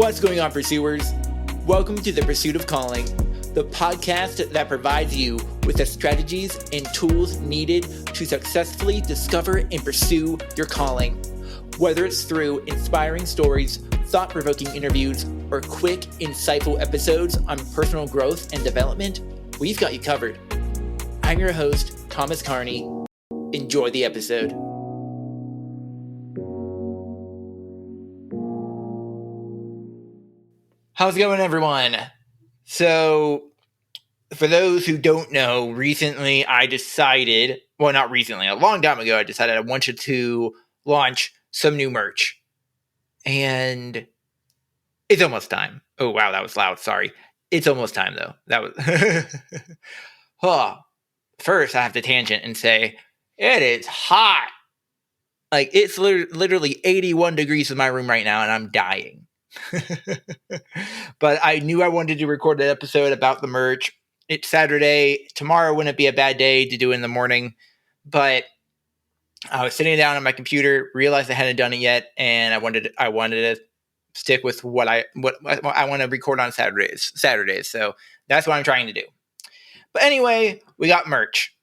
What's going on, pursuers? Welcome to The Pursuit of Calling, the podcast that provides you with the strategies and tools needed to successfully discover and pursue your calling. Whether it's through inspiring stories, thought-provoking interviews, or quick, insightful episodes on personal growth and development, we've got you covered. I'm your host, Thomas Carney. Enjoy the episode. How's it going, everyone? So, for those who don't know, recently I decided, well, not recently, a long time ago, I decided I wanted to launch some new merch. And it's almost time. Oh, wow, that was loud. Sorry. It's almost time, though. That was... First, I have to tangent and say, it is hot. Like, it's literally 81 degrees in my room right now, and I'm dying. But I knew I wanted to record an episode about the merch. It's Saturday. Tomorrow wouldn't be a bad day to do in the morning. But I was sitting down on my computer, realized I hadn't done it yet, and I wanted to stick with what I want to record on Saturdays. So that's what I'm trying to do. But anyway, we got merch.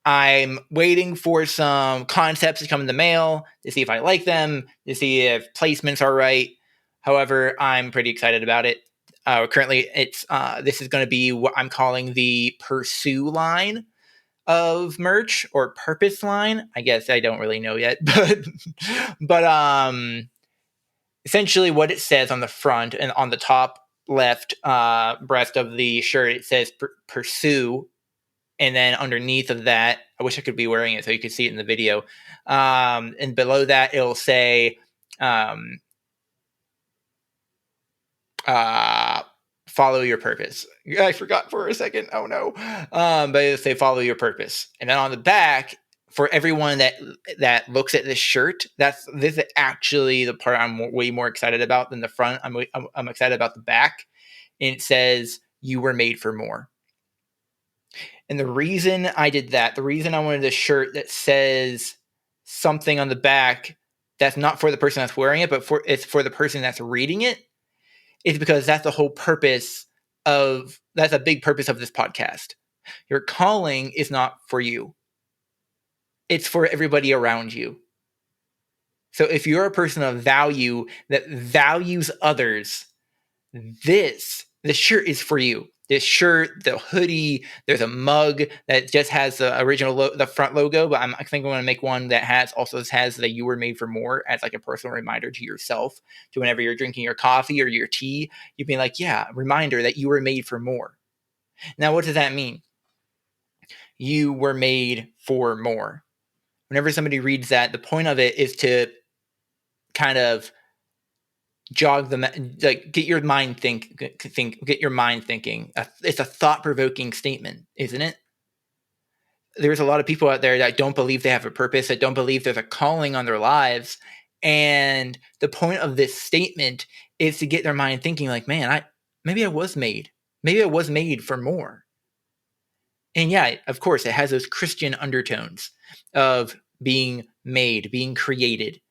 I'm waiting for some concepts to come in the mail to see if I like them, to see if placements are right. However, I'm pretty excited about it. Currently, this is going to be what I'm calling the Pursue line of merch, or Purpose line. I guess I don't really know yet, but essentially what it says on the front and on the top left breast of the shirt, it says Pursue. And then underneath of that, I wish I could be wearing it so you could see it in the video. And below that, it'll say, follow your purpose. I forgot for a second. Oh no. But it'll say follow your purpose. And then on the back, for everyone that looks at this shirt, this is actually the part I'm way more excited about than the front. I'm excited about the back. And it says, you were made for more. And the reason I did that, the reason I wanted a shirt that says something on the back that's not for the person that's wearing it, but it's for the person that's reading it, is because that's the whole purpose that's a big purpose of this podcast. Your calling is not for you. It's for everybody around you. So if you're a person of value that values others, this shirt is for you. This shirt, the hoodie, there's a mug that just has the original, the front logo, but I think I'm going to make one that has the "You Were Made for More" as like a personal reminder to yourself, to whenever you're drinking your coffee or your tea, you'd be like, yeah, reminder that you were made for more. Now, what does that mean? You were made for more. Whenever somebody reads that, the point of it is to kind of jog them, like get your mind thinking. It's a thought-provoking statement, isn't it? There's a lot of people out there that don't believe they have a purpose, that don't believe there's a calling on their lives. And the point of this statement is to get their mind thinking like, man, maybe I was made for more. And yeah, of course, it has those Christian undertones of being made, being created.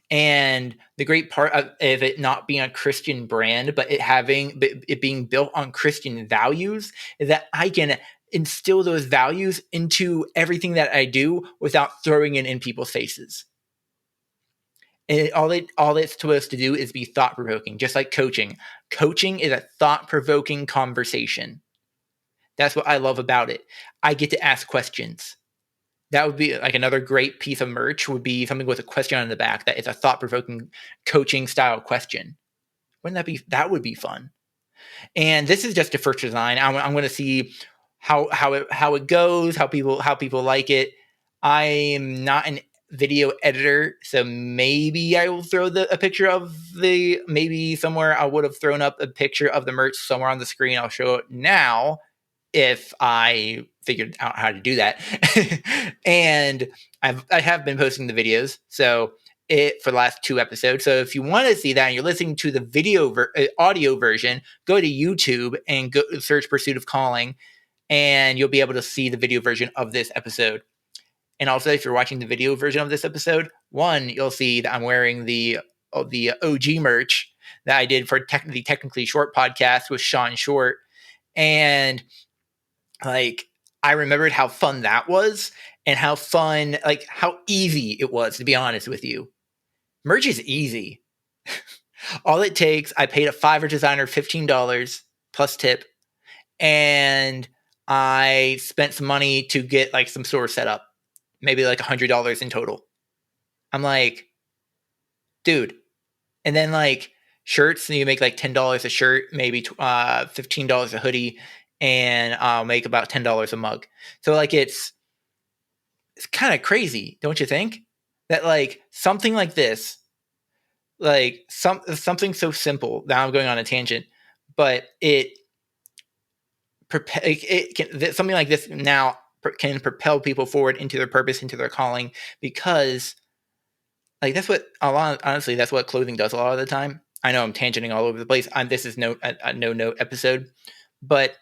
And the great part of it not being a Christian brand, but it being built on Christian values, is that I can instill those values into everything that I do without throwing it in people's faces. And all it's supposed to do is be thought-provoking, just like coaching. Coaching is a thought-provoking conversation. That's what I love about it. I get to ask questions. That would be like another great piece of merch, would be something with a question on the back that is a thought-provoking coaching style question. That would be fun. And this is just a first design. I'm going to see how it goes, how people like it. I'm not an video editor, so maybe I will throw a picture of maybe somewhere I would have thrown up a picture of the merch somewhere on the screen. I'll show it now, if I figured out how to do that. And I have been posting the videos for the last 2 episodes. So if you want to see that and you're listening to the video audio version, go to YouTube and go search Pursuit of Calling, and you'll be able to see the video version of this episode. And also, if you're watching the video version of this episode, you'll see that I'm wearing the OG merch that I did for the Technically Short podcast with Sean Short. And like, I remembered how fun that was and how fun, like how easy it was, to be honest with you. Merch is easy. All it takes, I paid a Fiverr designer $15 plus tip, and I spent some money to get like some store set up, maybe like $100 in total. I'm like, dude. And then like shirts, you make like $10 a shirt, maybe $15 a hoodie, and I'll make about $10 a mug. So like it's kind of crazy, don't you think? That like something like this, like something so simple. Now I'm going on a tangent, but something like this now can propel people forward into their purpose, into their calling, because like that's what honestly, that's what clothing does a lot of the time. I know I'm tangenting all over the place. This is a no note episode, but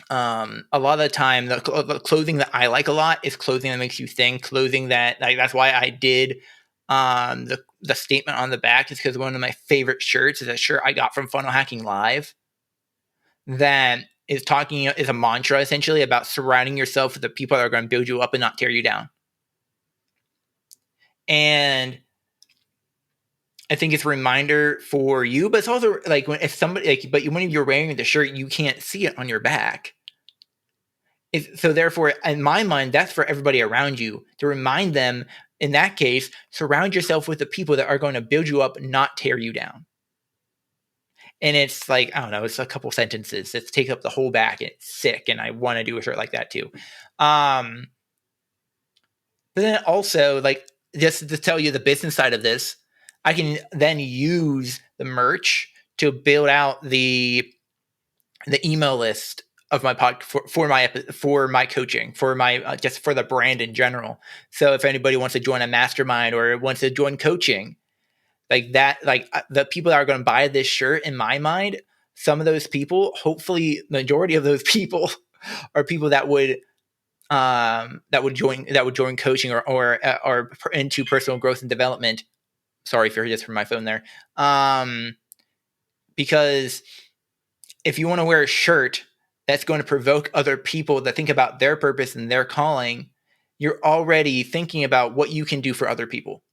a lot of the time, the clothing that I like a lot is clothing that makes you think. Clothing that, like, that's why I did the statement on the back, is because one of my favorite shirts is a shirt I got from Funnel Hacking Live that is a mantra essentially about surrounding yourself with the people that are going to build you up and not tear you down. And I think it's a reminder for you, but it's also like when you're wearing the shirt, you can't see it on your back. So therefore, in my mind, that's for everybody around you, to remind them, in that case, surround yourself with the people that are going to build you up, not tear you down. And it's like, I don't know, it's a couple sentences. It takes up the whole back, and it's sick, and I want to do a shirt like that too. But then also, like, just to tell you the business side of this, I can then use the merch to build out the email list of my for my coaching, for my just for the brand in general. So if anybody wants to join a mastermind or wants to join coaching, like that, like the people that are going to buy this shirt, in my mind, some of those people, hopefully majority of those people, are people that would join coaching or into personal growth and development. Sorry if you're just from my phone there. Because if you want to wear a shirt that's going to provoke other people to think about their purpose and their calling, you're already thinking about what you can do for other people.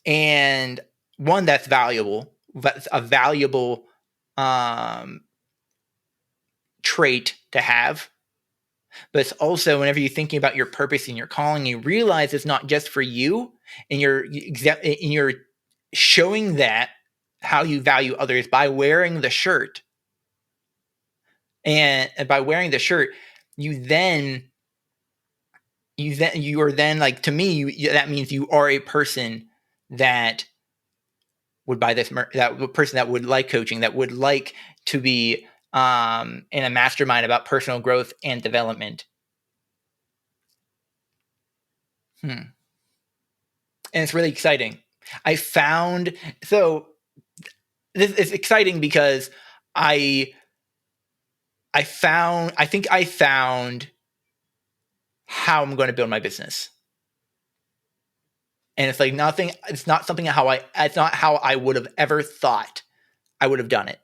And one, that's valuable. That's a valuable trait to have. But it's also, whenever you're thinking about your purpose and your calling, you realize it's not just for you, and you're showing that how you value others by wearing the shirt. And by wearing the shirt, you are then like, to me, that means you are a person that would buy this that person that would like coaching, that would like to be in a mastermind about personal growth and development. And it's really exciting. This is exciting because I think I found how I'm going to build my business. And it's like nothing. It's not how I would have ever thought I would have done it.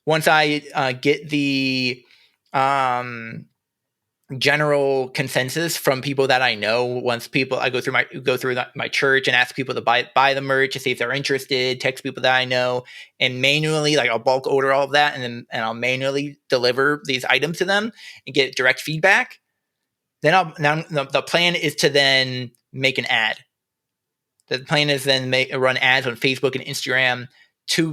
Once I get the general consensus from people that I know, once I go through my church and ask people to buy the merch to see if they're interested, text people that I know, and manually, like, I'll bulk order all of that, and I'll manually deliver these items to them and get direct feedback. Then the plan is to then make an ad. The plan is then run ads on Facebook and Instagram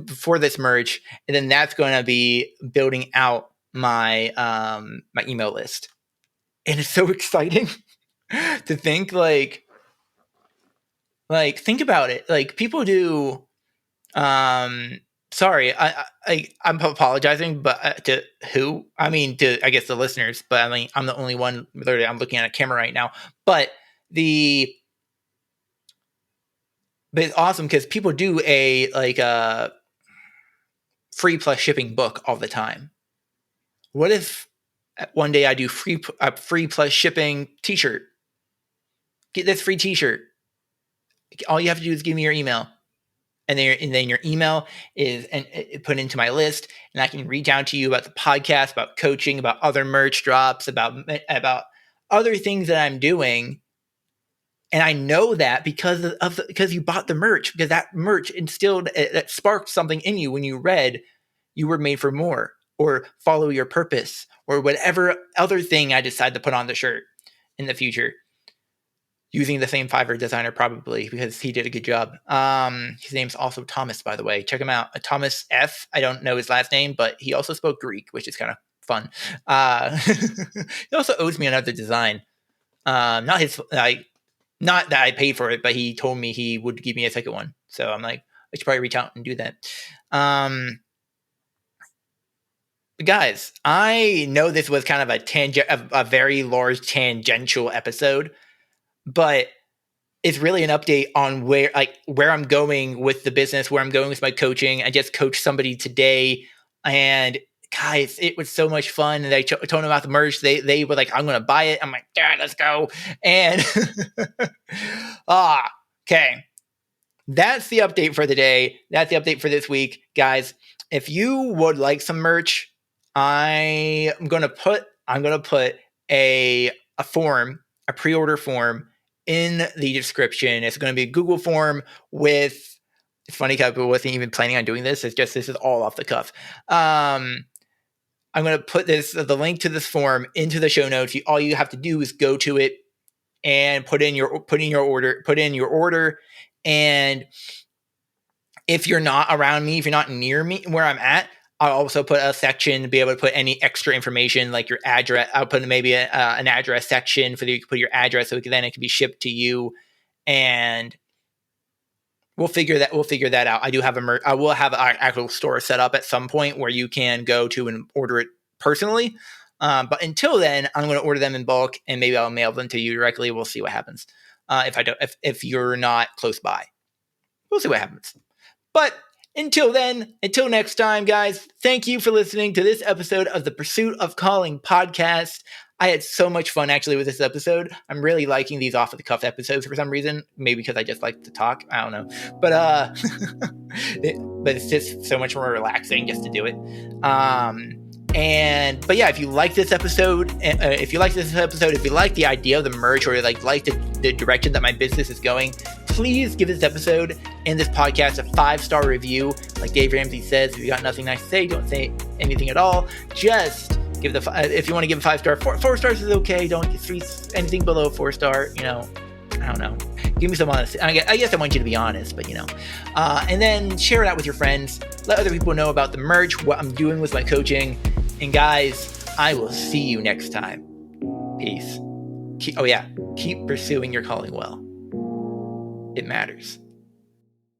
for this merch, and then that's going to be building out my my email list. And it's so exciting to think, like think about it. Like, people do. Sorry, I'm apologizing, but to who? I mean, to, I guess, the listeners. But I mean, I'm the only one. Literally, I'm looking at a camera right now. But it's awesome because people do a free plus shipping book all the time. What if one day I do a free plus shipping t-shirt? Get this free t-shirt. All you have to do is give me your email. and then your email is put into my list, and I can reach out to you about the podcast, about coaching, about other merch drops, about other things that I'm doing. And I know that because you bought the merch, because that merch instilled, that sparked something in you when you read You Were Made for More, or Follow Your Purpose, or whatever other thing I decide to put on the shirt in the future. Using the same Fiverr designer, probably, because he did a good job. His name's also Thomas, by the way. Check him out. Thomas F. I don't know his last name, but he also spoke Greek, which is kind of fun. He also owes me another design. Not that I paid for it, but he told me he would give me a second one. So I'm like, I should probably reach out and do that. But guys, I know this was kind of a very large tangential episode, but it's really an update on where I'm going with the business, where I'm going with my coaching. I just coached somebody today, and guys, it was so much fun. And I told them about the merch. They were like, I'm going to buy it. I'm like, yeah, let's go. And okay. That's the update for the day. That's the update for this week. Guys, if you would like some merch, I'm going to put a form, a pre-order form, in the description. It's going to be a Google form with, it's funny because I wasn't even planning on doing this. This is all off the cuff. I'm going to put the link to this form into the show notes. All you have to do is go to it and put in your order. And if you're not around me, if you're not near me where I'm at, I'll also put a section to be able to put any extra information, like your address. I'll put maybe an address section for you to put your address, so then it can be shipped to you, and we'll figure that out. I will have an actual store set up at some point where you can go to and order it personally. But until then, I'm going to order them in bulk, and maybe I'll mail them to you directly. We'll see what happens. If you're not close by, we'll see what happens. But until next time, guys, thank you for listening to this episode of the Pursuit of Calling podcast. I had so much fun actually with this episode. I'm really liking these off the cuff episodes for some reason. Maybe because I just like to talk. I don't know. But but it's just so much more relaxing just to do it. But yeah, if you like this episode, if you like the idea of the merch, or like the direction that my business is going, please give this episode and this podcast a 5-star review. Like Dave Ramsey says, if you got nothing nice to say, don't say anything at all. Just give if you want to give a 5-star, 4 stars is okay. Don't get anything below 4-star. I don't know. Give me some honesty. I guess I want you to be honest, but and then share it out with your friends. Let other people know about the merch, what I'm doing with my coaching. And guys, I will see you next time. Peace. Keep pursuing your calling well. It matters.